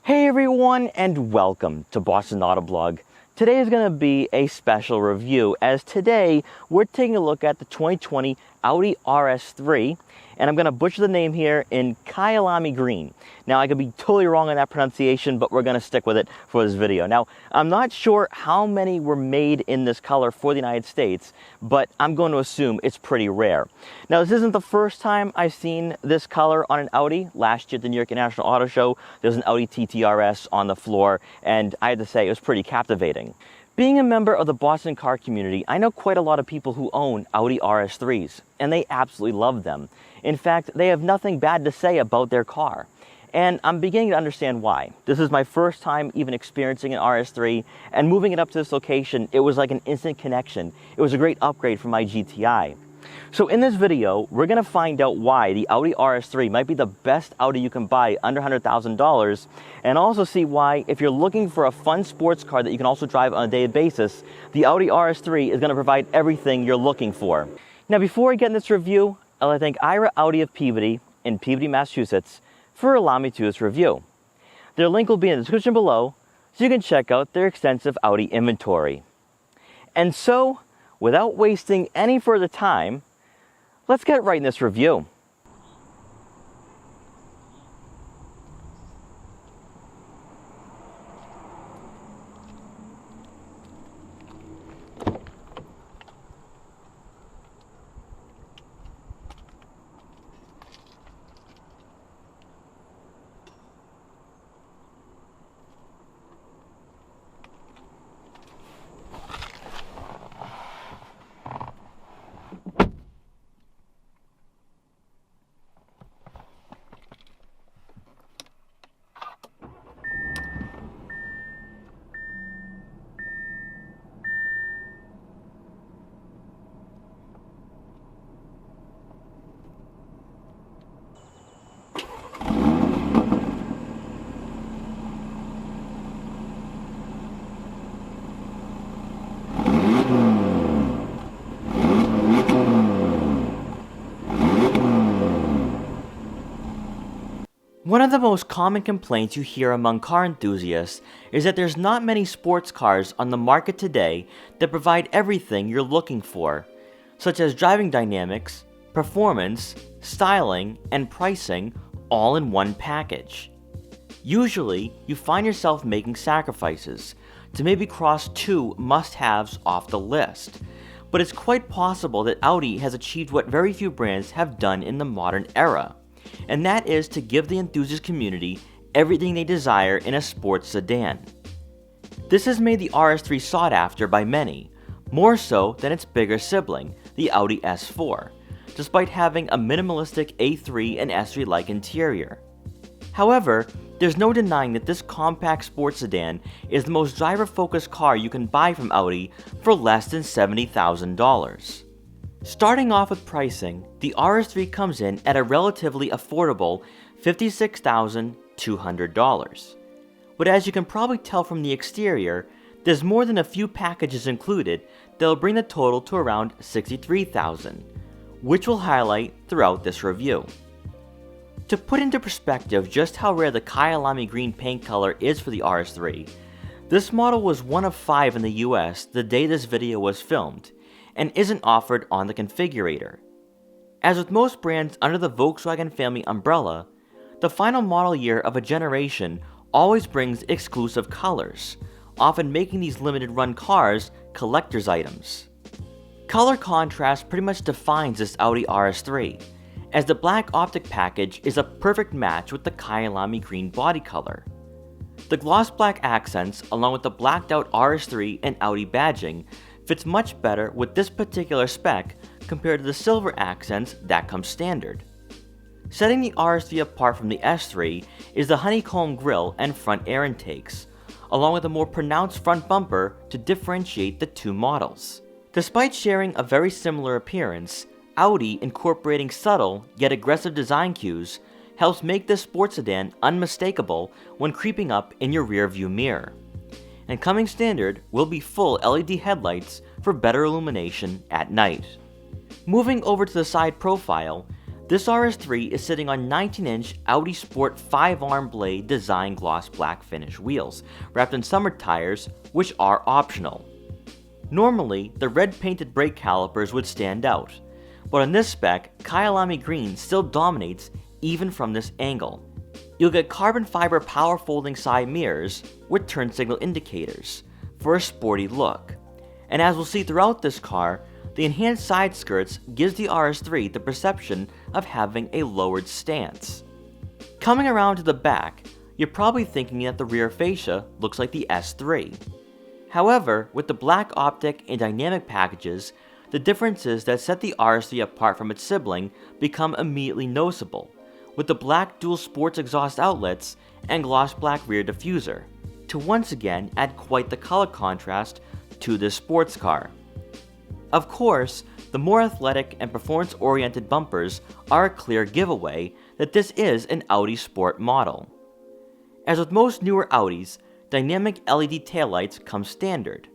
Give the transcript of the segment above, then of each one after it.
Hey everyone, and welcome to Boston Autoblog. Today is going to be a special review, as today we're taking a look at the 2020 Audi RS3, and I'm going to butcher the name here in Kyalami Green. Now, I could be totally wrong on that pronunciation, but we're going to stick with it for this video. Now, I'm not sure how many were made in this color for the United States, but I'm going to assume it's pretty rare. Now, this isn't the first time I've seen this color on an Audi. Last year at the New York International Auto Show, there was an Audi TT RS on the floor, and I had to say it was pretty captivating. Being a member of the Boston car community, I know quite a lot of people who own Audi RS3s, and they absolutely love them. In fact, they have nothing bad to say about their car. And I'm beginning to understand why. This is my first time even experiencing an RS3, and moving it up to this location, it was like an instant connection. It was a great upgrade from my GTI. So in this video, we're going to find out why the Audi RS3 might be the best Audi you can buy under $100,000, and also see why, if you're looking for a fun sports car that you can also drive on a daily basis, the Audi RS3 is going to provide everything you're looking for. Now, before I get in this review, I'd like to thank Ira Audi of Peabody in Peabody, Massachusetts, for allowing me to do this review. Their link will be in the description below, so you can check out their extensive Audi inventory. And so, without wasting any further time, let's get right in this review. One of the most common complaints you hear among car enthusiasts is that there's not many sports cars on the market today that provide everything you're looking for, such as driving dynamics, performance, styling, and pricing all in one package. Usually, you find yourself making sacrifices to maybe cross two must-haves off the list, but it's quite possible that Audi has achieved what very few brands have done in the modern era, and that is to give the enthusiast community everything they desire in a sports sedan. This has made the RS3 sought after by many, more so than its bigger sibling, the Audi S4, despite having a minimalistic A3 and S3-like interior. However, there's no denying that this compact sports sedan is the most driver-focused car you can buy from Audi for less than $70,000. Starting off with pricing, the RS3 comes in at a relatively affordable $56,200. But as you can probably tell from the exterior, there's more than a few packages included that'll bring the total to around $63,000, which we'll highlight throughout this review. To put into perspective just how rare the Kyalami Green paint color is for the RS3, this model was one of 5 in the US the day this video was filmed, and isn't offered on the configurator. As with most brands under the Volkswagen family umbrella, the final model year of a generation always brings exclusive colors, often making these limited run cars collector's items. Color contrast pretty much defines this Audi RS3, as the black optic package is a perfect match with the Kyalami Green body color. The gloss black accents, along with the blacked out RS3 and Audi badging, fits much better with this particular spec compared to the silver accents that come standard. Setting the RS3 apart from the S3 is the honeycomb grille and front air intakes, along with a more pronounced front bumper to differentiate the two models. Despite sharing a very similar appearance, Audi incorporating subtle yet aggressive design cues helps make this sports sedan unmistakable when creeping up in your rear view mirror. And coming standard will be full LED headlights for better illumination at night. Moving over to the side profile, This RS3 is sitting on 19-inch Audi Sport 5-arm blade design gloss black finish wheels, wrapped in summer tires, which are optional. Normally, the red painted brake calipers would stand out, but on this spec, Kyalami Green still dominates even from this angle. You'll get carbon fiber power folding side mirrors with turn signal indicators for a sporty look. And as we'll see throughout this car, the enhanced side skirts gives the RS3 the perception of having a lowered stance. Coming around to the back, you're probably thinking that the rear fascia looks like the S3. However, with the black optic and dynamic packages, the differences that set the RS3 apart from its sibling become immediately noticeable, with the black dual sports exhaust outlets and gloss black rear diffuser, to once again add quite the color contrast to this sports car. Of course, the more athletic and performance-oriented bumpers are a clear giveaway that this is an Audi Sport model. As with most newer Audis, dynamic LED taillights come standard,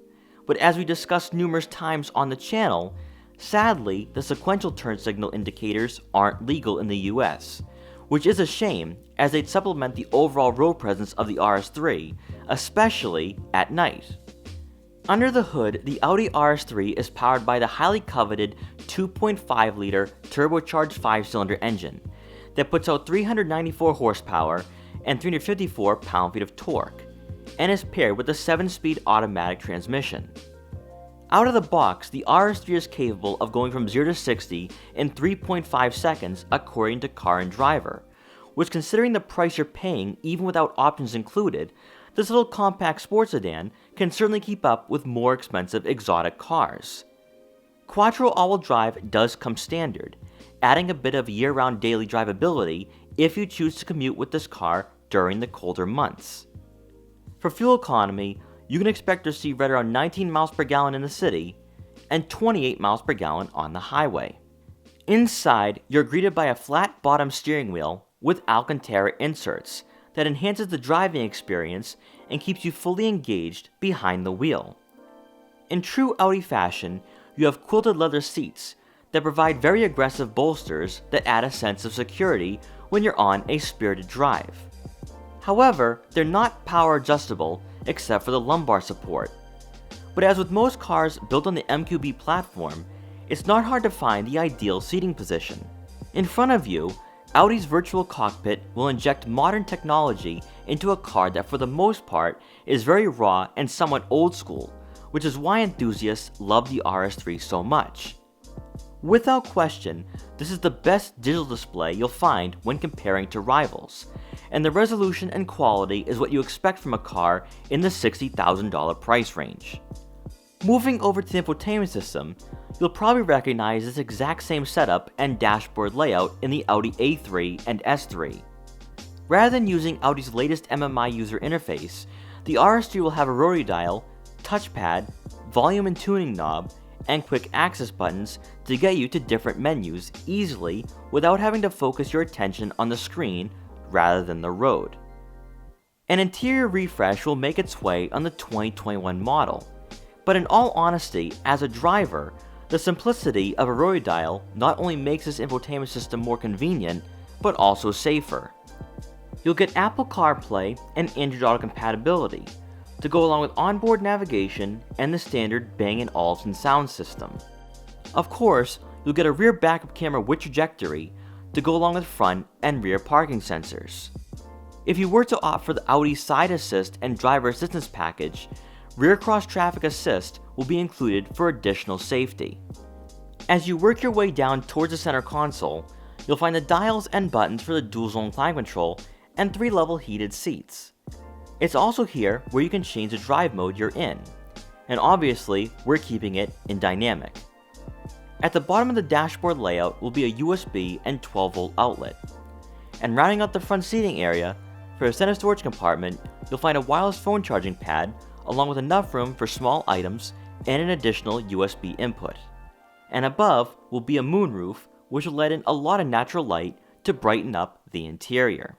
but as we discussed numerous times on the channel, sadly the sequential turn signal indicators aren't legal in the US, which is a shame as they'd supplement the overall road presence of the RS3, especially at night. Under the hood, the Audi RS3 is powered by the highly coveted 2.5-liter turbocharged 5-cylinder engine that puts out 394 horsepower and 354 pound-feet of torque, and is paired with a 7-speed automatic transmission. Out of the box, the RS3 is capable of going from 0 to 60 in 3.5 seconds according to Car and Driver, which, considering the price you're paying even without options included, this little compact sports sedan can certainly keep up with more expensive exotic cars. Quattro all-wheel drive does come standard, adding a bit of year-round daily drivability if you choose to commute with this car during the colder months. For fuel economy, you can expect to see right around 19 miles per gallon in the city and 28 miles per gallon on the highway. Inside, you're greeted by a flat bottom steering wheel with Alcantara inserts that enhances the driving experience and keeps you fully engaged behind the wheel. In true Audi fashion, you have quilted leather seats that provide very aggressive bolsters that add a sense of security when you're on a spirited drive. However, they're not power adjustable except for the lumbar support. But as with most cars built on the MQB platform, it's not hard to find the ideal seating position. In front of you, Audi's virtual cockpit will inject modern technology into a car that for the most part is very raw and somewhat old school, which is why enthusiasts love the RS3 so much. Without question, this is the best digital display you'll find when comparing to rivals, and the resolution and quality is what you expect from a car in the $60,000 price range. Moving over to the infotainment system, you'll probably recognize this exact same setup and dashboard layout in the Audi A3 and S3. Rather than using Audi's latest MMI user interface, the RS3 will have a rotary dial, touchpad, volume and tuning knob, and quick access buttons to get you to different menus easily without having to focus your attention on the screen rather than the road. An interior refresh will make its way on the 2021 model, but in all honesty, as a driver, the simplicity of a rotary dial not only makes this infotainment system more convenient, but also safer. You'll get Apple CarPlay and Android Auto compatibility to go along with onboard navigation and the standard Bang & Olufsen sound system. Of course, you'll get a rear backup camera with trajectory to go along with front and rear parking sensors. If you were to opt for the Audi Side Assist and Driver Assistance package, Rear Cross Traffic Assist will be included for additional safety. As you work your way down towards the center console, you'll find the dials and buttons for the dual-zone climate control and 3-level heated seats. It's also here where you can change the drive mode you're in, and obviously we're keeping it in dynamic. At the bottom of the dashboard layout will be a USB and 12-volt outlet, and rounding out the front seating area, for the center storage compartment, you'll find a wireless phone charging pad along with enough room for small items and an additional USB input. And above will be a moonroof which will let in a lot of natural light to brighten up the interior.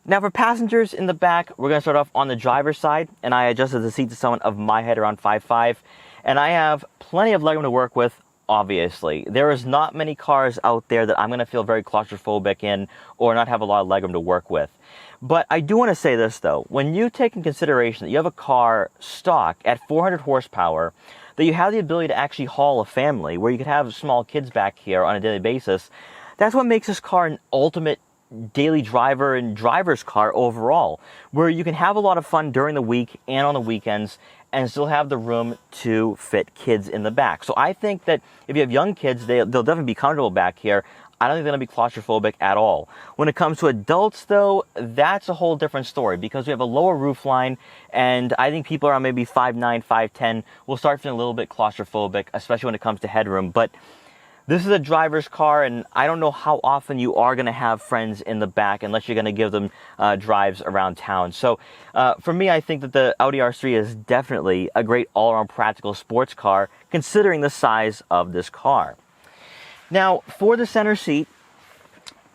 Now for passengers in the back, we're going to start off on the driver's side, and I adjusted the seat to someone of my height around 5'5", and I have plenty of legroom to work with obviously. There is not many cars out there that I'm going to feel very claustrophobic in or not have a lot of legroom to work with. But I do want to say this though, when you take in consideration that you have a car stock at 400 horsepower, that you have the ability to actually haul a family, where you could have small kids back here on a daily basis, that's what makes this car an ultimate daily driver and driver's car overall, where you can have a lot of fun during the week and on the weekends and still have the room to fit kids in the back. So I think that if you have young kids, they'll definitely be comfortable back here. I don't think they're going to be claustrophobic at all. When it comes to adults, though, that's a whole different story, because we have a lower roof line, and I think people around maybe 5'9", 5'10" will start feeling a little bit claustrophobic, especially when it comes to headroom. But this is a driver's car, and I don't know how often you are going to have friends in the back unless you're going to give them drives around town. So for me, I think that the Audi RS3 is definitely a great all-around practical sports car, considering the size of this car. Now, for the center seat,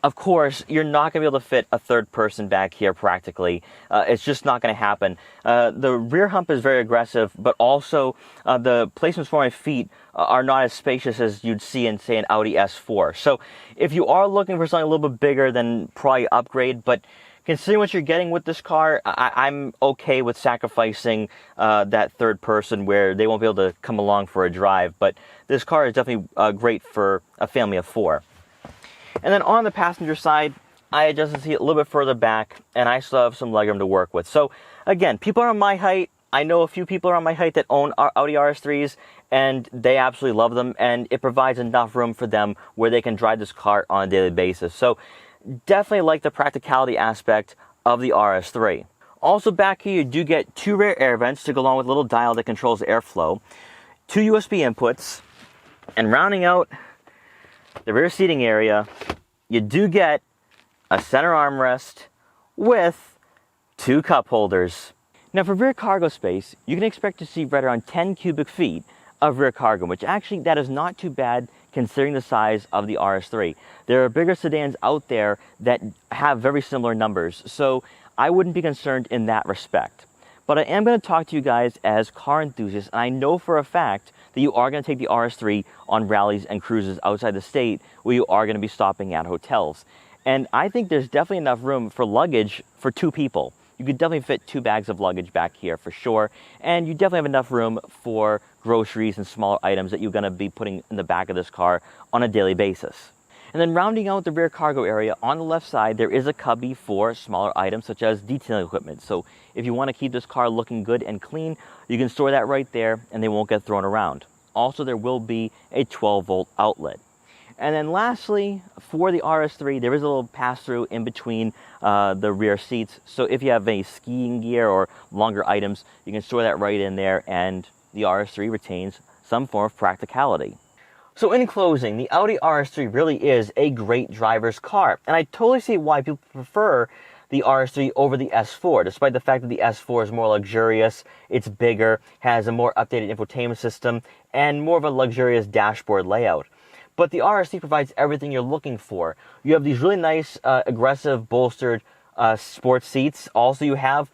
of course, you're not going to be able to fit a third person back here practically. It's just not going to happen. The rear hump is very aggressive, but also the placements for my feet are not as spacious as you'd see in, say, an Audi S4. So if you are looking for something a little bit bigger, then probably upgrade. But considering what you're getting with this car, I'm okay with sacrificing that third person where they won't be able to come along for a drive. But this car is definitely great for a family of 4. And then on the passenger side, I adjusted the seat a little bit further back, and I still have some legroom to work with. So again, people around my height, I know a few people around my height that own Audi RS3s, and they absolutely love them, and it provides enough room for them where they can drive this car on a daily basis. So definitely like the practicality aspect of the RS3. Also back here, you do get 2 rear air vents to go along with a little dial that controls airflow, 2 USB inputs, and rounding out the rear seating area, you do get a center armrest with 2 cup holders. Now for rear cargo space, you can expect to see right around 10 cubic feet of rear cargo, which actually that is not too bad considering the size of the RS3. There are bigger sedans out there that have very similar numbers, so I wouldn't be concerned in that respect. But I am going to talk to you guys as car enthusiasts, and I know for a fact that you are going to take the RS3 on rallies and cruises outside the state where you are going to be stopping at hotels. And I think there's definitely enough room for luggage for 2 people. You could definitely fit 2 bags of luggage back here for sure. And you definitely have enough room for groceries and smaller items that you're going to be putting in the back of this car on a daily basis. And then rounding out the rear cargo area, on the left side, there is a cubby for smaller items such as detailing equipment. So if you want to keep this car looking good and clean, you can store that right there and they won't get thrown around. Also, there will be a 12-volt outlet. And then lastly, for the RS3, there is a little pass-through in between the rear seats. So if you have any skiing gear or longer items, you can store that right in there, and the RS3 retains some form of practicality. So in closing, the Audi RS3 really is a great driver's car, and I totally see why people prefer the RS3 over the S4, despite the fact that the S4 is more luxurious, it's bigger, has a more updated infotainment system, and more of a luxurious dashboard layout. But the RS3 provides everything you're looking for. You have these really nice, aggressive, bolstered sports seats. Also, you have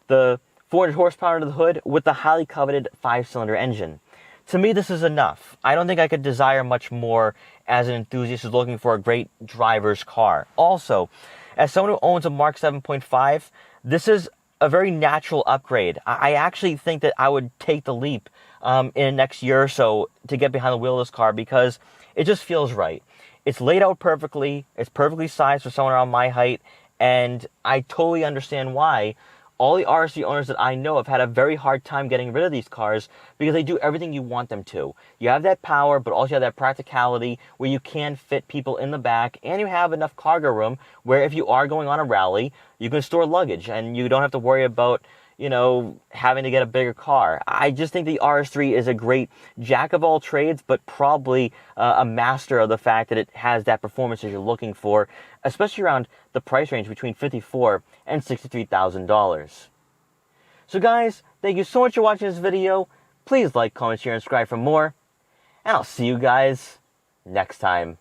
the 400 horsepower under the hood with the highly coveted 5-cylinder engine. To me, this is enough. I don't think I could desire much more as an enthusiast who's looking for a great driver's car. Also, as someone who owns a Mark 7.5, this is a very natural upgrade. I actually think that I would take the leap in the next year or so to get behind the wheel of this car because it just feels right. It's laid out perfectly. It's perfectly sized for someone around my height. And I totally understand why all the RS3 owners that I know have had a very hard time getting rid of these cars because they do everything you want them to. You have that power, but also you have that practicality where you can fit people in the back, and you have enough cargo room where if you are going on a rally, you can store luggage and you don't have to worry about, you know, having to get a bigger car. I just think the RS3 is a great jack of all trades, but probably a master of the fact that it has that performance that you're looking for, especially around the price range between $54,000 and $63,000. So guys, thank you so much for watching this video. Please like, comment, share, and subscribe for more. And I'll see you guys next time.